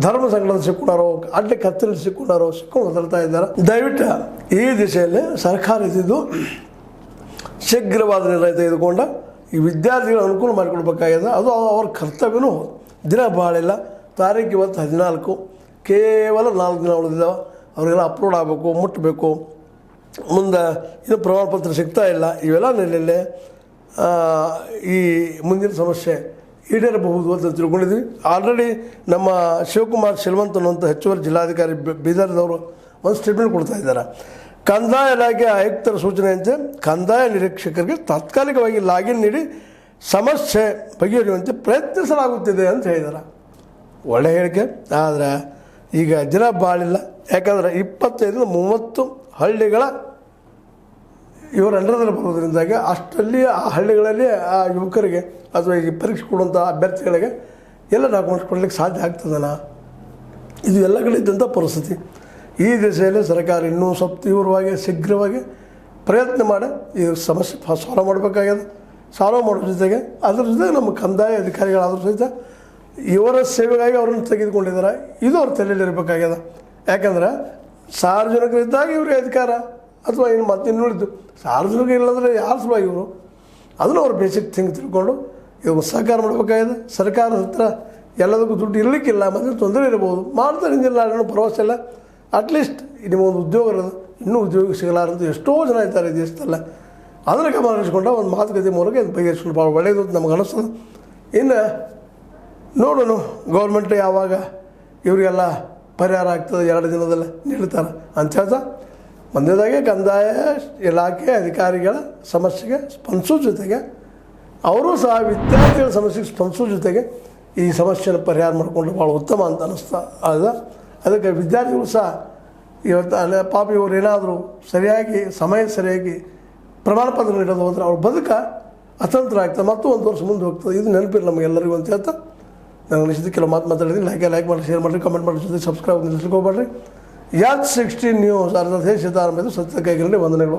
ಧರ್ಮ ಸಂಘಟನೆ ಸಿಕ್ಕೊಂಡಾರೋ ಅಡ್ಡ ಕತ್ತಲು ಸಿಕ್ಕೊಂಡಾರೋ ಸಿಕ್ಕೊಂಡು ಒದರ್ತಾ ಇದ್ದಾರೆ. ದಯವಿಟ್ಟು ಈ ದಿಶೆಯಲ್ಲಿ ಸರ್ಕಾರ ಇದ್ದಿದ್ದು ಶೀಘ್ರವಾದ ನಿರ್ಣಯ ತೆಗೆದುಕೊಂಡು ಈ ವಿದ್ಯಾರ್ಥಿಗಳ ಅನುಕೂಲ ಮಾಡಿಕೊಡ್ಬೇಕಾಗಿದೆ. ಅದು ಅವ್ರ ಕರ್ತವ್ಯನೂ ದಿನ ಭಾಳಿಲ್ಲ. ತಾರೀಕು ಇವತ್ತು 14, ಕೇವಲ 4 ದಿನ ಉಳಿದಿದ್ದಾವೆ. ಅವರಿಗೆಲ್ಲ ಅಪ್ಲೋಡ್ ಆಗಬೇಕು, ಮುಟ್ಟಬೇಕು. ಮುಂದೆ ಇದು ಪ್ರಮಾಣ ಪತ್ರ ಸಿಗ್ತಾ ಇಲ್ಲ. ಇವೆಲ್ಲ ನೆಲೆಯಲ್ಲೇ ಈ ಮುಂದಿನ ಸಮಸ್ಯೆ ಈಡೇರಬಹುದು ಅಂತ ತಿಳ್ಕೊಂಡಿದ್ವಿ. ಆಲ್ರೆಡಿ ನಮ್ಮ ಶಿವಕುಮಾರ್ ಶಿಲ್ವಂತ್ ಅನ್ನುವಂಥ ಹೆಚ್ಚುವರಿ ಜಿಲ್ಲಾಧಿಕಾರಿ ಬೀದರ್ದವರು ಒಂದು ಸ್ಟೇಟ್ಮೆಂಟ್ ಕೊಡ್ತಾ ಇದ್ದಾರೆ. ಕಂದಾಯ ಇಲಾಖೆ ಆಯುಕ್ತರ ಸೂಚನೆಯಂತೆ ಕಂದಾಯ ನಿರೀಕ್ಷಕರಿಗೆ ತಾತ್ಕಾಲಿಕವಾಗಿ ಲಾಗಿನ್ ನೀಡಿ ಸಮಸ್ಯೆ ಬಗೆಹರಿಯುವಂತೆ ಪ್ರಯತ್ನಿಸಲಾಗುತ್ತಿದೆ ಅಂತ ಹೇಳಿದ್ದಾರೆ. ಒಳ್ಳೆಯ ಹೇಳಿಕೆ. ಆದರೆ ಈಗ ದಿನ ಭಾಳಿಲ್ಲ. ಯಾಕಂದರೆ 25-30 ಹಳ್ಳಿಗಳ ಇವರ ಅಂಡರ್ದಲ್ಲಿ ಬರೋದ್ರಿಂದಾಗಿ ಅಷ್ಟರಲ್ಲಿ ಆ ಹಳ್ಳಿಗಳಲ್ಲಿ ಆ ಯುವಕರಿಗೆ ಅಥವಾ ಈ ಪರೀಕ್ಷೆ ಕೊಡುವಂಥ ಅಭ್ಯರ್ಥಿಗಳಿಗೆ ಎಲ್ಲ ಡಾಕ್ಯುಮೆಂಟ್ಸ್ ಕೊಡಲಿಕ್ಕೆ ಸಾಧ್ಯ ಆಗ್ತದನ? ಇದು ಎಲ್ಲ ಕಡೆ ಇದ್ದಂಥ ಪರಿಸ್ಥಿತಿ. ಈ ದಿಸೆಯಲ್ಲಿ ಸರ್ಕಾರ ಇನ್ನೂ ಸ್ವಲ್ಪ ತೀವ್ರವಾಗಿ ಶೀಘ್ರವಾಗಿ ಪ್ರಯತ್ನ ಮಾಡಿ ಈ ಸಮಸ್ಯೆ ಸಾಲ್ವ್ ಮಾಡಬೇಕಾಗ್ಯದ. ಸಾಲ್ವ್ ಮಾಡೋ ಜೊತೆಗೆ ಅದ್ರ ಜೊತೆಗೆ ನಮ್ಮ ಕಂದಾಯ ಅಧಿಕಾರಿಗಳಾದ್ರ ಸಹಿತ ಇವರ ಸೇವೆಗಾಗಿ ಅವರನ್ನು ತೆಗೆದುಕೊಂಡಿದ್ದಾರೆ. ಇದು ಅವ್ರ ತಲೆಯಲ್ಲಿ ಇರಬೇಕಾಗ್ಯದ. ಯಾಕಂದ್ರೆ ಸಾರ್ವಜನಿಕರಿದ್ದಾಗ ಇವರಿಗೆ ಅಧಿಕಾರ ಅಥವಾ ಇನ್ನು ಮತ್ತೆ ಇನ್ನುಳಿದು ಸಾರ್ವಜನಿಕ ಇಲ್ಲಂದರೆ ಯಾರು ಸಲುವಾಗಿ ಇವರು ಅದನ್ನು ಅವ್ರು ಬೇಸಿಕ್ ಥಿಂಗ್ ತಿಳ್ಕೊಂಡು ಇವಾಗ ಸಹಕಾರ ಮಾಡಬೇಕಾಗಿದೆ. ಸರ್ಕಾರದ ಹತ್ರ ಎಲ್ಲದಕ್ಕೂ ದುಡ್ಡು ಇರಲಿಕ್ಕಿಲ್ಲ, ಮತ್ತು ತೊಂದರೆ ಇರ್ಬೋದು, ಮಾಡ್ತಾರೆ. ಹಿಂದಿಲ್ಲ ಇನ್ನೂ ಭರವಸೆ ಇಲ್ಲ. ಅಟ್ಲೀಸ್ಟ್ ನಿಮಗೊಂದು ಉದ್ಯೋಗ ಇರೋದು, ಇನ್ನೂ ಉದ್ಯೋಗ ಸಿಗಲಾರಂತ ಎಷ್ಟೋ ಜನ ಇದ್ದಾರೆ ಈ ದೇಶದಲ್ಲ. ಅದನ್ನು ಗಮನಿಸ್ಕೊಂಡ ಒಂದು ಮಾತುಕತೆ ಮೂಲಕ ಇದು ಬಗೆಹರಿಸ್ಕೊಂಡು ಭಾಳ ಒಳ್ಳೆಯದು ಅಂತ ನಮ್ಗೆ ಅನ್ನಿಸ್ತದೆ. ಇನ್ನು ನೋಡೋಣ ಗೌರ್ಮೆಂಟ್ ಯಾವಾಗ ಇವರಿಗೆಲ್ಲ ಪರಿಹಾರ ಆಗ್ತದೆ 2 ದಿನದಲ್ಲಿ ನೀಡ್ತಾರೆ ಅಂತ ಹೇಳ್ತಾ, ಒಂದೇದಾಗೆ ಕಂದಾಯ ಇಲಾಖೆ ಅಧಿಕಾರಿಗಳ ಸಮಸ್ಯೆಗೆ ಸ್ಪಂದಿಸೋ ಜೊತೆಗೆ ಅವರು ಸಹ ವಿದ್ಯಾರ್ಥಿಗಳ ಸಮಸ್ಯೆಗೆ ಸ್ಪಂದಿಸೋ ಜೊತೆಗೆ ಈ ಸಮಸ್ಯೆನ ಪರಿಹಾರ ಮಾಡಿಕೊಂಡ್ರೆ ಭಾಳ ಉತ್ತಮ ಅಂತ ಅನ್ನಿಸ್ತಾ ಅದ. ಅದಕ್ಕೆ ವಿದ್ಯಾರ್ಥಿಗಳು ಸಹ ಇವತ್ತು ಪಾಪ ಇವರು ಏನಾದರೂ ಸರಿಯಾಗಿ ಪ್ರಮಾಣ ಪತ್ರ ನೀಡೋದು ಹೋದ್ರೆ ಅವ್ರ ಬದುಕ ಅತಂತ್ರ ಆಗ್ತದೆ, ಮತ್ತು 1 ವರ್ಷ ಮುಂದೆ ಹೋಗ್ತದೆ. ಇದು ನೆನಪಿಲ್ಲ ನಮಗೆಲ್ಲರಿಗೂ ಅಂತ ಹೇಳ್ತಾ ನನಗೆ ಅನಿಸಿದ್ದು ಕೆಲವು ಮಾತಾಡಿದ್ದೀನಿ. ಲೈಕ್ ಮಾಡಿ, ಶೇರ್ ಮಾಡಿರಿ, ಕಮೆಂಟ್ ಮಾಡಿ, ಜೊತೆ ಸಬ್ಸ್ಕ್ರೈಬ್ ನಿಲ್ಲಿಸ್ಲಿಕ್ಕೆ ಹೋಗ್ಬೇಡ್ರಿ. ಯಾತ್ 16 ನ್ಯೂಸ್ ಅರ್ಧ ದೇಶದ ಆರಂಭ ಸತ್ಯ ಕೈಗಿರಲಿ. ವಂದನೆಗಳು.